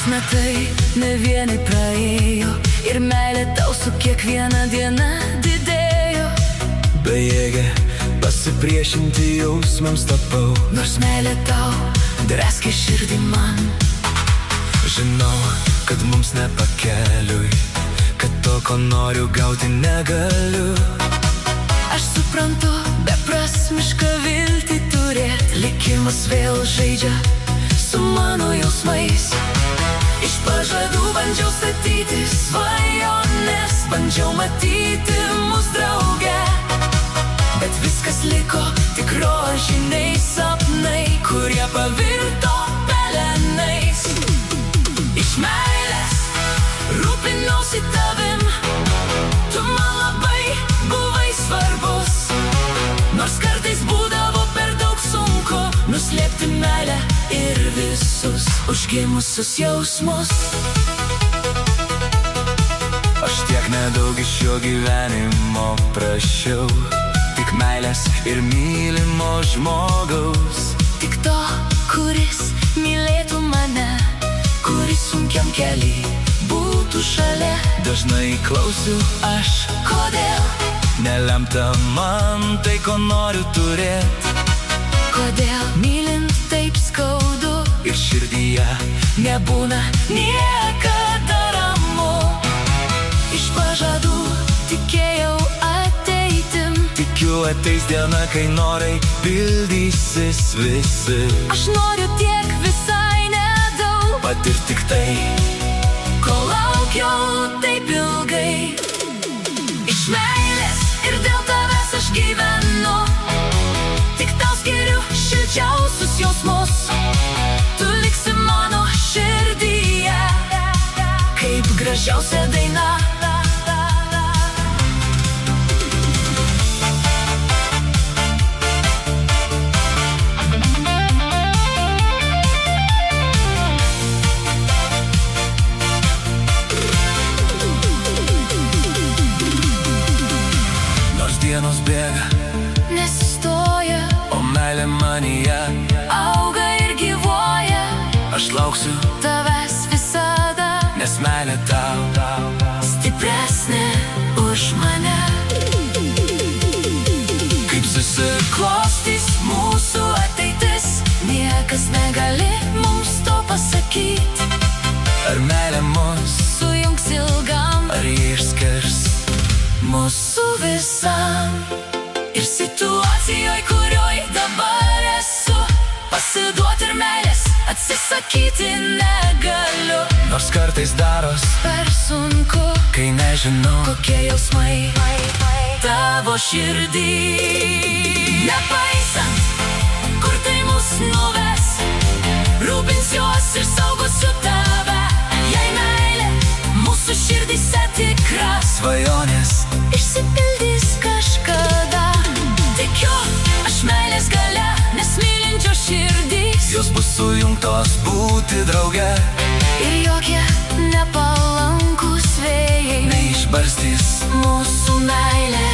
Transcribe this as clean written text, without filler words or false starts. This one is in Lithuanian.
Nors metai ne vieni praėjo ir meilė tau su kiekviena diena didėjo. Bejėgė pasipriešinti jausmams tapau, Nors meilė tau draskė širdį man. žinau, kad mums nepakeliui, kad to, ko noriu gauti negaliu. Aš suprantu, beprasmišką viltį turėt. Likimas vėl žaidžia su mano jausmais. Iš pažadų bandžiau statyti svajones, bandžiau matyti mus drauge, bet viskas liko tik rožiniai sapnai, kurie pavirto pelenais. Iš meilės rūpinausi tavim, tu man labai buvai svarbus. Nors kartais būdavo per daug sunku nuslėpti meilę ir visus užgimusius jausmus. Aš tiek nedaug iš šio gyvenimo prašiau, tik meilės ir mylimo žmogaus. Tik to, kuris mylėtų mane, kuris sunkiam kely būtų šalia. Dažnai klausiu aš, Kodėl, nelemta man tai, ko noriu turėt. kodėl mylint taip skaudu Ir širdyje nebūna niekada ramu. Iš pažadų tikėjau ateitim, tikiu ateis diena, kai norai pildysis visi. aš noriu tiek visai nedaug, Patir tik tai, ko laukiau taip ilgai. Iš meilės ir dėl tavęs aš gyvenu, tik tau skiriu šilčiausius jausmus. Tu liksi mano širdyje, kaip gražiausia daina. nors dienos bėga, Nesustoja, o meilė manyje. auga ir gyvuoja, Aš lauksiu, tavęs visada nes meilė tau stipresnė už mane. kaip Susiklostys mūsų ateitis, niekas negali mums to pasakyti. Ar meilė mus, Sujungs ilgam ar jį išskirs. mūsų visam. Ir situacijoj, kurioj dabar esu, pasiduot ir meilės atsisakyti negaliu. Nors kartais daros, Per sunku, kai nežinau, kokie jausmai tavo širdį. Nepaisant, kur tai mus nuves, rūpinsiuos ir saugosiu tave. Jei meilė mūsų širdyse tikra, svajonės išsipildys kažkada. Tikiu aš meilės galia, nes mylinčio širdys, jos bus sujungtos būti drauge. ir jokie nepalankūs vėjai Neišbarstys mūsų meilė